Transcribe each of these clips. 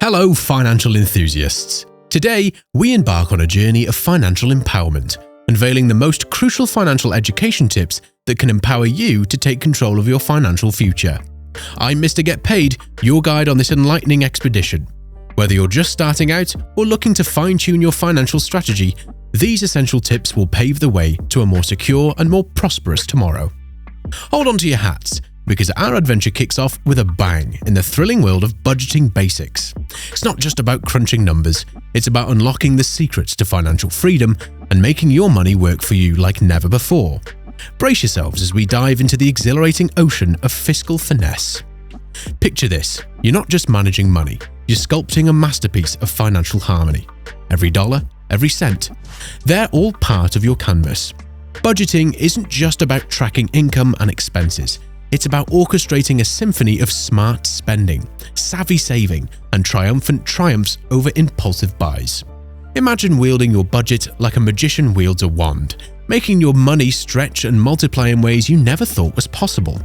Hello, financial enthusiasts. Today, we embark on a journey of financial empowerment, unveiling the most crucial financial education tips that can empower you to take control of your financial future. I'm Mr. Get Paid, your guide on this enlightening expedition. Whether you're just starting out or looking to fine-tune your financial strategy, these essential tips will pave the way to a more secure and more prosperous tomorrow. Hold on to your hats, because our adventure kicks off with a bang in the thrilling world of budgeting basics. It's not just about crunching numbers, it's about unlocking the secrets to financial freedom and making your money work for you like never before. Brace yourselves as we dive into the exhilarating ocean of fiscal finesse. Picture this, you're not just managing money, you're sculpting a masterpiece of financial harmony. Every dollar, every cent, they're all part of your canvas. Budgeting isn't just about tracking income and expenses. It's about orchestrating a symphony of smart spending, savvy saving, and triumphant triumphs over impulsive buys. Imagine wielding your budget like a magician wields a wand, making your money stretch and multiply in ways you never thought was possible.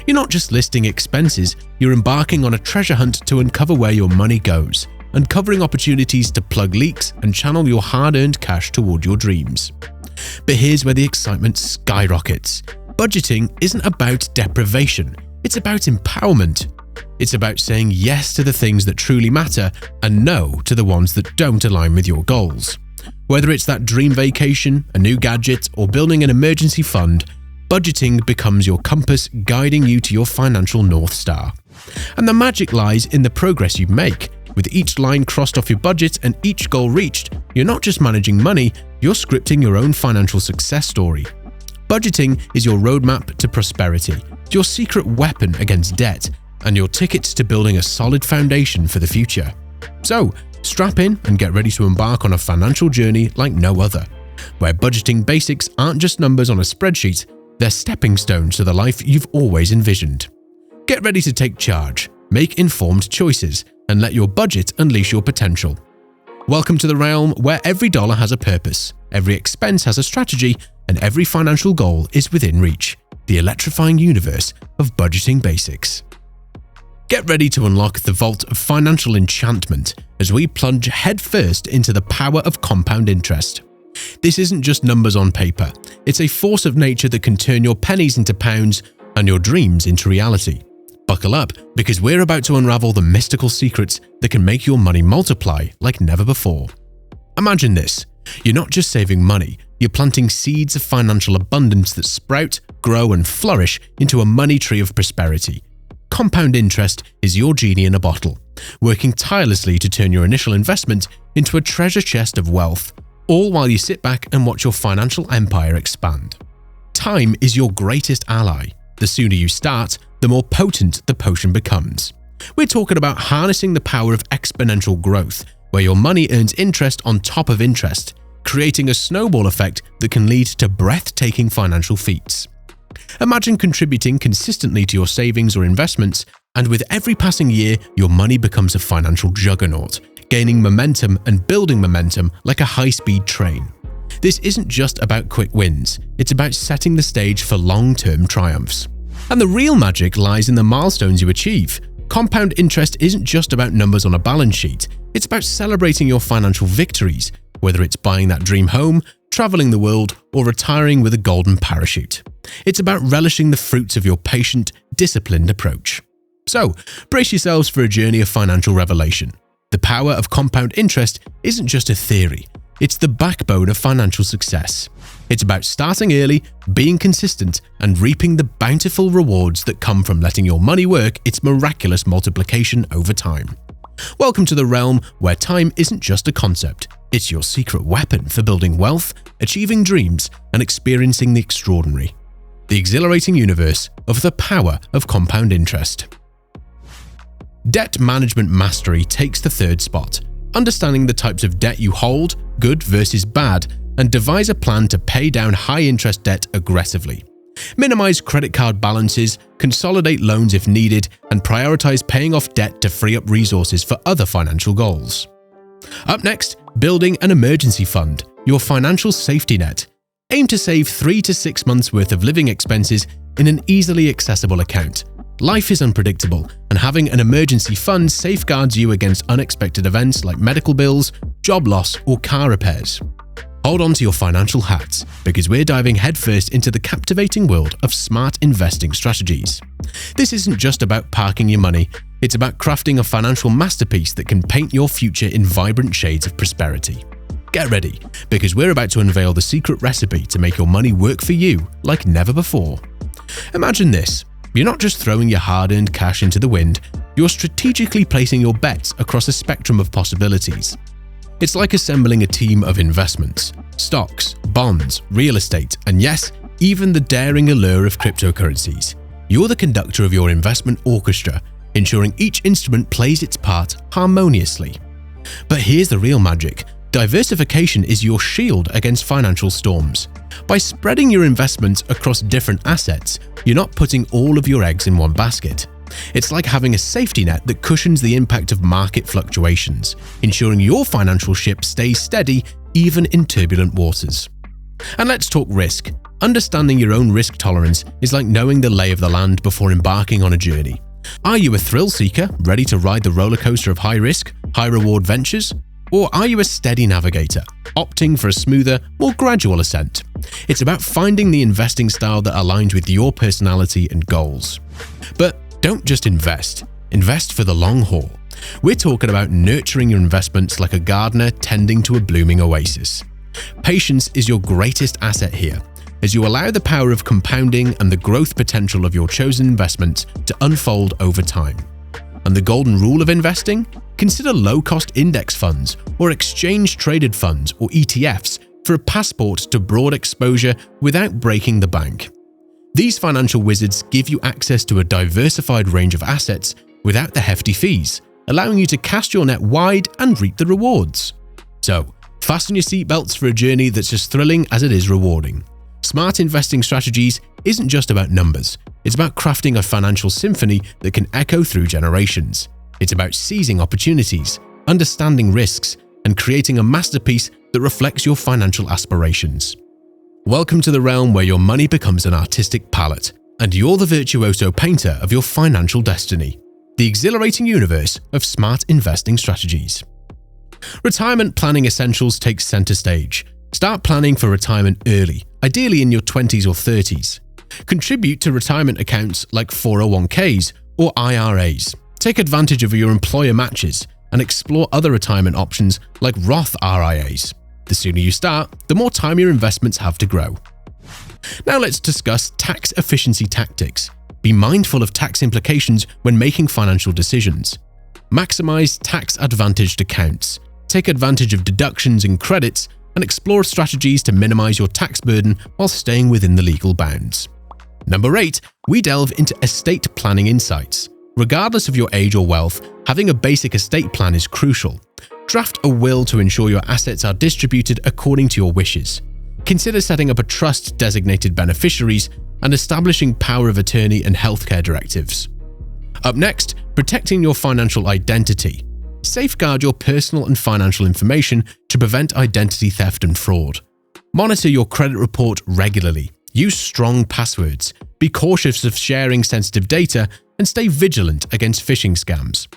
You're not just listing expenses, you're embarking on a treasure hunt to uncover where your money goes, uncovering opportunities to plug leaks and channel your hard-earned cash toward your dreams. But here's where the excitement skyrockets. Budgeting isn't about deprivation, it's about empowerment. It's about saying yes to the things that truly matter and no to the ones that don't align with your goals. Whether it's that dream vacation, a new gadget, or building an emergency fund, budgeting becomes your compass guiding you to your financial North Star. And the magic lies in the progress you make. With each line crossed off your budget and each goal reached, you're not just managing money, you're scripting your own financial success story. Budgeting is your roadmap to prosperity, your secret weapon against debt, and your ticket to building a solid foundation for the future. So, strap in and get ready to embark on a financial journey like no other, where budgeting basics aren't just numbers on a spreadsheet, they're stepping stones to the life you've always envisioned. Get ready to take charge, make informed choices, and let your budget unleash your potential. Welcome to the realm where every dollar has a purpose, every expense has a strategy, and every financial goal is within reach. The electrifying universe of budgeting basics. Get ready to unlock the vault of financial enchantment as we plunge headfirst into the power of compound interest. This isn't just numbers on paper, it's a force of nature that can turn your pennies into pounds and your dreams into reality. Buckle up, because we're about to unravel the mystical secrets that can make your money multiply like never before. Imagine this, you're not just saving money, you're planting seeds of financial abundance that sprout, grow, and flourish into a money tree of prosperity. Compound interest is your genie in a bottle, working tirelessly to turn your initial investment into a treasure chest of wealth, all while you sit back and watch your financial empire expand. Time is your greatest ally. The sooner you start, the more potent the potion becomes. We're talking about harnessing the power of exponential growth, where your money earns interest on top of interest, creating a snowball effect that can lead to breathtaking financial feats. Imagine contributing consistently to your savings or investments, and with every passing year, your money becomes a financial juggernaut, gaining momentum and building momentum like a high-speed train. This isn't just about quick wins, it's about setting the stage for long-term triumphs. And the real magic lies in the milestones you achieve. Compound interest isn't just about numbers on a balance sheet, it's about celebrating your financial victories, whether it's buying that dream home, traveling the world, or retiring with a golden parachute. It's about relishing the fruits of your patient, disciplined approach. So, brace yourselves for a journey of financial revelation. The power of compound interest isn't just a theory, it's the backbone of financial success. It's about starting early, being consistent, and reaping the bountiful rewards that come from letting your money work its miraculous multiplication over time. Welcome to the realm where time isn't just a concept, it's your secret weapon for building wealth, achieving dreams, and experiencing the extraordinary. The exhilarating universe of the power of compound interest. Debt management mastery takes the third spot. Understanding the types of debt you hold, good versus bad, and devise a plan to pay down high-interest debt aggressively. Minimize credit card balances, consolidate loans if needed, and prioritize paying off debt to free up resources for other financial goals. Up next, building an emergency fund, your financial safety net. Aim to save 3 to 6 months worth of living expenses in an easily accessible account, Life is unpredictable, and having an emergency fund safeguards you against unexpected events like medical bills, job loss, or car repairs. Hold on to your financial hats, because we're diving headfirst into the captivating world of smart investing strategies. This isn't just about parking your money, it's about crafting a financial masterpiece that can paint your future in vibrant shades of prosperity. Get ready, because we're about to unveil the secret recipe to make your money work for you like never before. Imagine this. You're not just throwing your hard-earned cash into the wind, you're strategically placing your bets across a spectrum of possibilities. It's like assembling a team of investments, stocks, bonds, real estate, and yes, even the daring allure of cryptocurrencies. You're the conductor of your investment orchestra, ensuring each instrument plays its part harmoniously. But here's the real magic. Diversification is your shield against financial storms. By spreading your investments across different assets, you're not putting all of your eggs in one basket. It's like having a safety net that cushions the impact of market fluctuations, ensuring your financial ship stays steady even in turbulent waters. And let's talk risk. Understanding your own risk tolerance is like knowing the lay of the land before embarking on a journey. Are you a thrill seeker, ready to ride the roller coaster of high risk, high reward ventures? Or are you a steady navigator, opting for a smoother, more gradual ascent? It's about finding the investing style that aligns with your personality and goals. But don't just invest for the long haul. We're talking about nurturing your investments like a gardener tending to a blooming oasis. Patience is your greatest asset here, as you allow the power of compounding and the growth potential of your chosen investments to unfold over time. And the golden rule of investing? Consider low-cost index funds or exchange-traded funds or ETFs for a passport to broad exposure without breaking the bank. These financial wizards give you access to a diversified range of assets without the hefty fees, allowing you to cast your net wide and reap the rewards. So, fasten your seatbelts for a journey that's as thrilling as it is rewarding. Smart investing strategies isn't just about numbers. It's about crafting a financial symphony that can echo through generations. It's about seizing opportunities, understanding risks, and creating a masterpiece that reflects your financial aspirations. Welcome to the realm where your money becomes an artistic palette, and you're the virtuoso painter of your financial destiny. The exhilarating universe of smart investing strategies. Retirement planning essentials takes center stage. Start planning for retirement early, ideally in your 20s or 30s. Contribute to retirement accounts like 401ks or IRAs. Take advantage of your employer matches and explore other retirement options like Roth RIAs. The sooner you start, the more time your investments have to grow. Now let's discuss tax efficiency tactics. Be mindful of tax implications when making financial decisions. Maximize tax-advantaged accounts. Take advantage of deductions and credits and explore strategies to minimize your tax burden while staying within the legal bounds. Number 8, we delve into estate planning insights. Regardless of your age or wealth, having a basic estate plan is crucial. Draft a will to ensure your assets are distributed according to your wishes. Consider setting up a trust designated beneficiaries and establishing power of attorney and healthcare directives. Up next, protecting your financial identity. Safeguard your personal and financial information to prevent identity theft and fraud. Monitor your credit report regularly. Use strong passwords. Be cautious of sharing sensitive data and stay vigilant against phishing scams.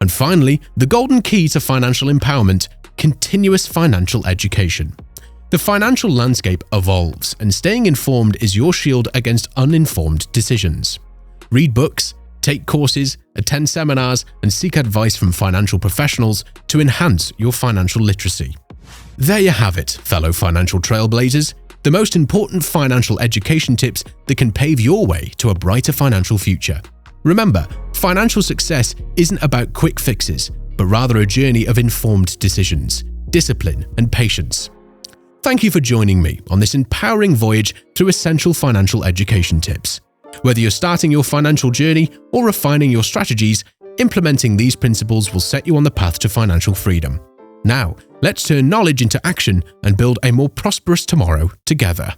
And finally, the golden key to financial empowerment: continuous financial education. The financial landscape evolves, and staying informed is your shield against uninformed decisions. Read books, take courses, attend seminars, and seek advice from financial professionals to enhance your financial literacy. There you have it, fellow financial trailblazers, the most important financial education tips that can pave your way to a brighter financial future. Remember, financial success isn't about quick fixes, but rather a journey of informed decisions, discipline, and patience. Thank you for joining me on this empowering voyage through essential financial education tips. Whether you're starting your financial journey or refining your strategies, implementing these principles will set you on the path to financial freedom. Now, let's turn knowledge into action and build a more prosperous tomorrow together.